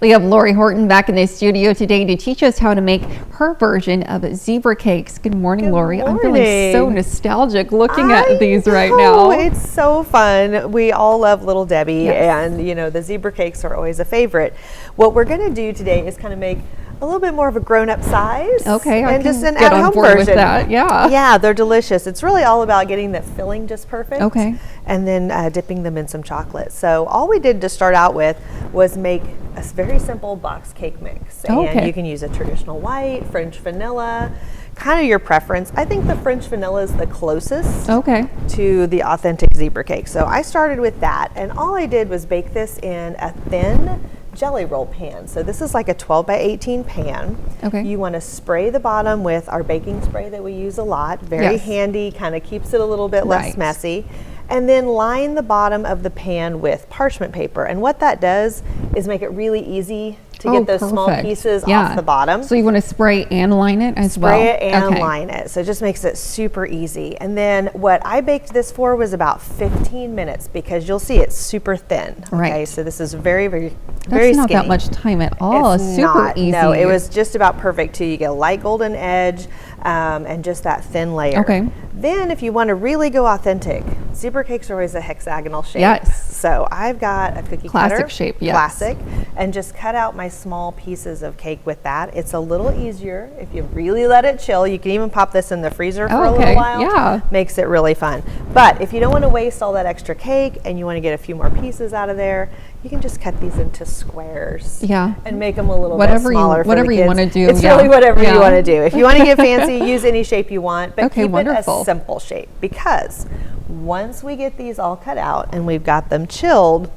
We have Lori Horton back in the studio today to teach us how to make her version of zebra cakes. Good morning, Lori. I'm feeling so nostalgic looking at these right now. It's so fun. We all love Little Debbie, and you know, the zebra cakes are always a favorite. What we're going to do today is kind of make a little bit more of a grown-up size. Okay, and I can just an get at-home on board version. with that. Yeah. Yeah, they're delicious. It's really all about getting the filling just perfect. Okay. And then dipping them in some chocolate. So all we did to start out with was make a very simple box cake mix. And you can use a traditional white, French vanilla, kind of your preference. I think the French vanilla is the closest to the authentic zebra cake. So I started with that, and all I did was bake this in a thin jelly roll pan. So this is like a 12 by 18 pan. You want to spray the bottom with our baking spray that we use a lot. Very handy, kind of keeps it a little bit less messy. And then line the bottom of the pan with parchment paper. And what that does is make it really easy to get those small pieces off the bottom. So you want to spray and line it as well? Spray it and line it. So it just makes it super easy. And then what I baked this for was about 15 minutes because you'll see it's super thin. Okay, so this is very skinny. That's not that much time at all. It's super easy. No, it was just about perfect too. You get a light golden edge and just that thin layer. Then if you want to really go authentic, zebra cakes are always a hexagonal shape. So I've got a cookie cutter. Classic shape, Classic. And just cut out my small pieces of cake with that. It's a little easier if you really let it chill. You can even pop this in the freezer for a little while. Makes it really fun. But if you don't want to waste all that extra cake and you want to get a few more pieces out of there, you can just cut these into squares. And make them a little bit smaller. Whatever you want to do. It's really whatever you want to do. If you want to get fancy, use any shape you want, but keep it a simple shape, because once we get these all cut out and we've got them chilled,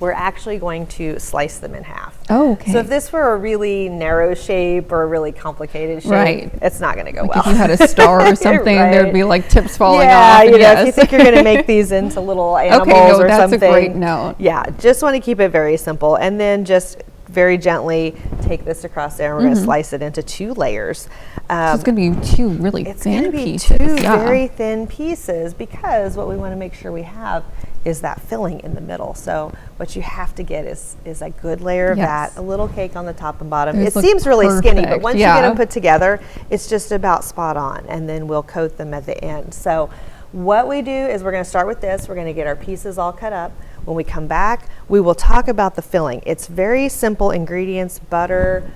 we're actually going to slice them in half. So if this were a really narrow shape or a really complicated shape, it's not going to go well. If you had a star or something, there'd be like tips falling off. You know, if you think you're going to make these into little animals or that's something. a great note. Just want to keep it very simple, and then just very gently take this across there, and we're going to slice it into 2 layers. So it's going to be 2 really thin pieces. It's going to be 2 very thin pieces, because what we want to make sure we have is that filling in the middle. So what you have to get is a good layer of that, a little cake on the top and bottom. It seems really skinny, but once you get them put together, it's just about spot on, and then we'll coat them at the end. So what we do is we're going to start with this. We're going to get our pieces all cut up. When we come back, we will talk about the filling. It's very simple ingredients: butter.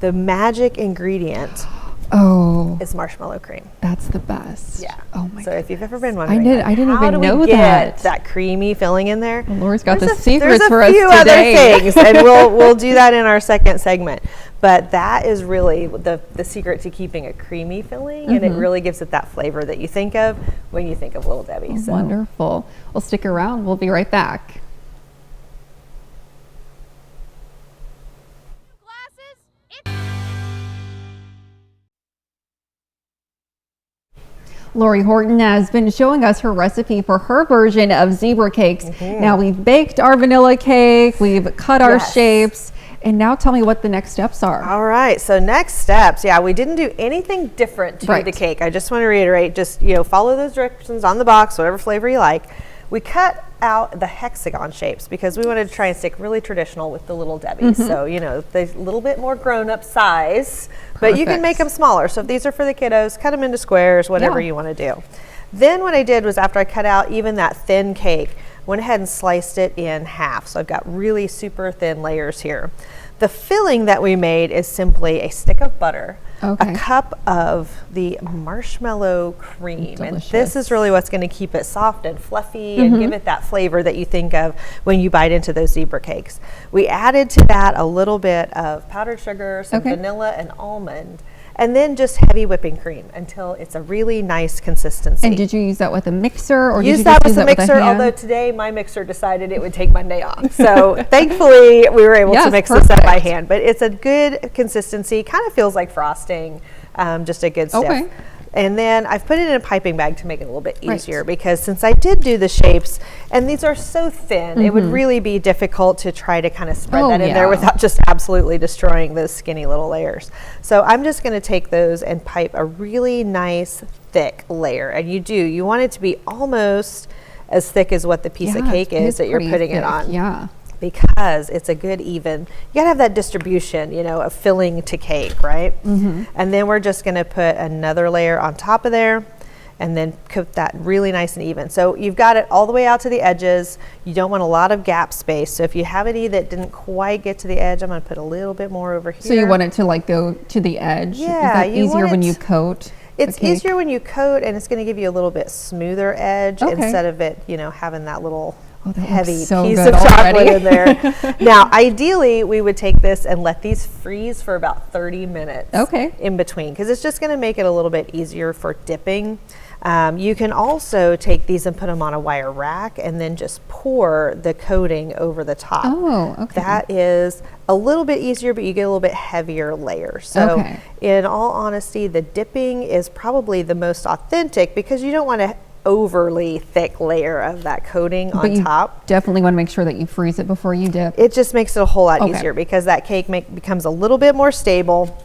The magic ingredient is marshmallow cream. That's the best. Oh my! So if you've ever been wondering, I didn't even know that creamy filling in there. Well, Laura's got the secrets for us today. There's a few other things, and we'll do that in our second segment. But that is really the secret to keeping a creamy filling, and it really gives it that flavor that you think of when you think of Little Debbie. Wonderful. Well, stick around. We'll be right back. Lori Horton has been showing us her recipe for her version of zebra cakes. Now we've baked our vanilla cake, we've cut our shapes, and now tell me what the next steps are. All right, so next steps, we didn't do anything different to the cake. I just want to reiterate, just follow those directions on the box, whatever flavor you like. We cut out the hexagon shapes because we wanted to try and stick really traditional with the Little Debbie. So, the little bit more grown-up size, but you can make them smaller. So if these are for the kiddos, cut them into squares, whatever you want to do. Then what I did was, after I cut out even that thin cake, went ahead and sliced it in half. So I've got really super thin layers here. The filling that we made is simply a stick of butter, a cup of the marshmallow cream. And this is really what's going to keep it soft and fluffy and give it that flavor that you think of when you bite into those zebra cakes. We added to that a little bit of powdered sugar, some vanilla and almond, and then just heavy whipping cream until it's a really nice consistency. And did you use that with a mixer, or use did you that just with use a mixer? Although today my mixer decided it would take Monday off, so thankfully we were able to mix this up by hand. But it's a good consistency. Kind of feels like frosting, just a good stiff. And then I've put it in a piping bag to make it a little bit easier, because since I did do the shapes, and these are so thin, it would really be difficult to try to kind of spread that in there without just absolutely destroying those skinny little layers. So I'm just going to take those and pipe a really nice thick layer. And you want it to be almost as thick as what the piece of cake is that you're putting it on. because it's a good even, you gotta have that distribution, you know, of filling to cake, right? And then we're just gonna put another layer on top of there and then coat that really nice and even. So you've got it all the way out to the edges. You don't want a lot of gap space. So if you have any that didn't quite get to the edge, I'm gonna put a little bit more over here. So you want it to like go to the edge? Yeah. Is that easier when you coat? It's easier when you coat, and it's gonna give you a little bit smoother edge instead of it, you know, having that little heavy piece of chocolate in there. Now, ideally, we would take this and let these freeze for about 30 minutes in between, because it's just going to make it a little bit easier for dipping. You can also take these and put them on a wire rack and then just pour the coating over the top. Oh, okay. That is a little bit easier, but you get a little bit heavier layer. So in all honesty, the dipping is probably the most authentic, because you don't want to overly thick layer of that coating on top. Definitely want to make sure that you freeze it before you dip. It just makes it a whole lot easier, because that cake becomes a little bit more stable,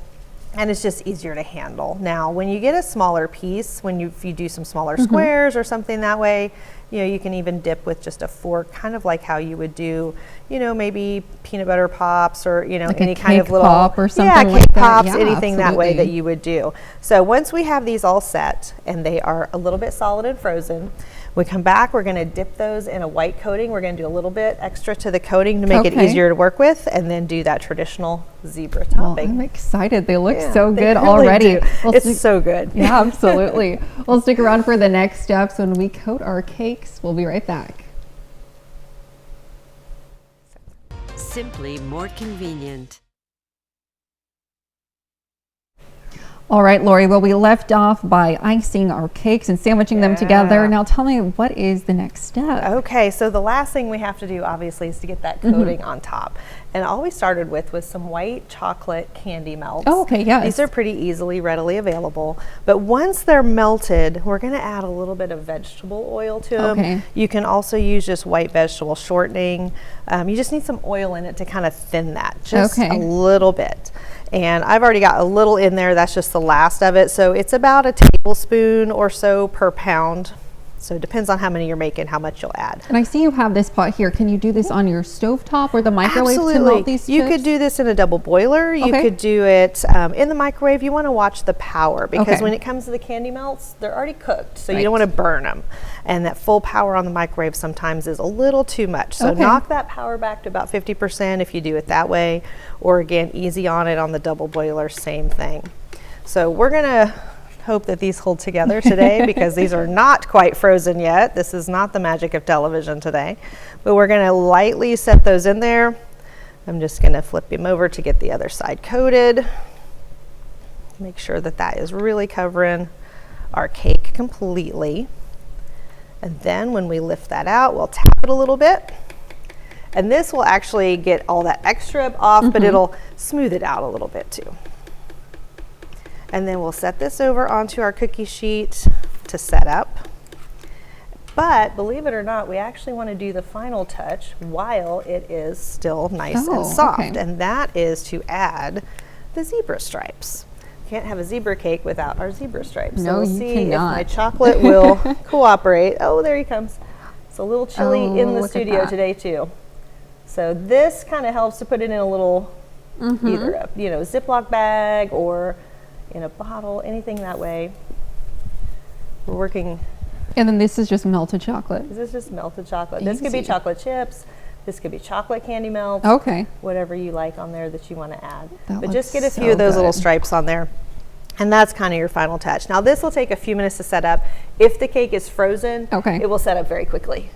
and it's just easier to handle. Now, when you get a smaller piece, if you do some smaller squares or something that way, you know, you can even dip with just a fork, kind of like how you would do, you know, maybe peanut butter pops, or, you know, like any kind of little pop or something cake like pops, that. anything that way that you would do. So once we have these all set and they are a little bit solid and frozen, we come back, we're gonna dip those in a white coating. We're gonna do a little bit extra to the coating to make it easier to work with, and then do that traditional zebra topping. I'm excited. They look so good already. It's so good. Yeah, absolutely. We'll stick around for the next steps when we coat our cakes. We'll be right back. Simply more convenient. All right, Lori, well, we left off by icing our cakes and sandwiching them together. Now tell me, what is the next step? Okay, so the last thing we have to do, obviously, is to get that coating on top. And all we started with was some white chocolate candy melts. Oh, okay, yes. These are pretty easily, readily available. But once they're melted, we're gonna add a little bit of vegetable oil to them. You can also use just white vegetable shortening. You just need some oil in it to kind of thin that, just a little bit. And I've already got a little in there. That's just the last of it. So it's about a tablespoon or so per pound. So it depends on how many you're making, how much you'll add. And I see you have this pot here. Can you do this on your stovetop or the microwave to melt these chips? You could do this in a double boiler. You could do it in the microwave. You want to watch the power, because when it comes to the candy melts, they're already cooked. So you don't want to burn them. And that full power on the microwave sometimes is a little too much. So knock that power back to about 50% if you do it that way. Or again, easy on it on the double boiler, same thing. So we're going to hope that these hold together today, because these are not quite frozen yet. This is not the magic of television today, but we're going to lightly set those in there. I'm just going to flip them over to get the other side coated. Make sure that that is really covering our cake completely. And then when we lift that out, we'll tap it a little bit. And this will actually get all that extra off, but it'll smooth it out a little bit too. And then we'll set this over onto our cookie sheet to set up. But believe it or not, we actually want to do the final touch while it is still nice and soft. And that is to add the zebra stripes. Can't have a zebra cake without our zebra stripes. So we'll see if my chocolate will cooperate. Oh, there he comes. It's a little chilly in the studio today too. So this kind of helps to put it in a little either a Ziploc bag or in a bottle, anything that way. We're working. And then this is just melted chocolate. This is just melted chocolate. This could be chocolate chips. This could be chocolate candy melts. Whatever you like on there that you want to add. But just get a few of those little stripes on there. And that's kind of your final touch. Now this will take a few minutes to set up. If the cake is frozen, it will set up very quickly.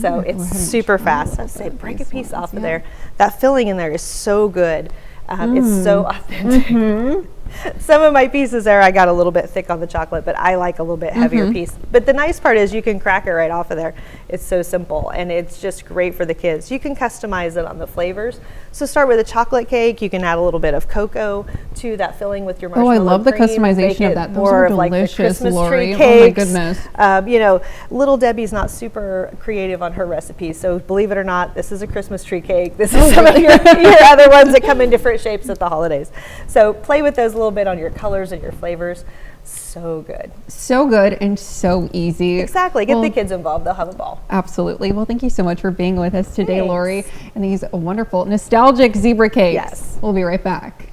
So it's super fast. I'd say break a piece off of there. That filling in there is so good. It's so authentic. Some of my pieces there, I got a little bit thick on the chocolate, but I like a little bit heavier piece. But the nice part is you can crack it right off of there. It's so simple, and it's just great for the kids. You can customize it on the flavors. So start with a chocolate cake. You can add a little bit of cocoa, to that filling with your Oh, marshmallow I love the cream, customization make of it that. Those more are of like the delicious, Christmas Lori. tree Oh my cakes. goodness. You know, Little Debbie's not super creative on her recipes, so believe it or not, this is a Christmas tree cake. This is some of your other ones that come in different shapes at the holidays. So play with those a little bit on your colors and your flavors. So good. So good and so easy. Exactly. Get Well, the kids involved. They'll have a ball. Absolutely. Well, thank you so much for being with us today, Thanks. Lori, and these wonderful nostalgic zebra cakes. Yes. We'll be right back.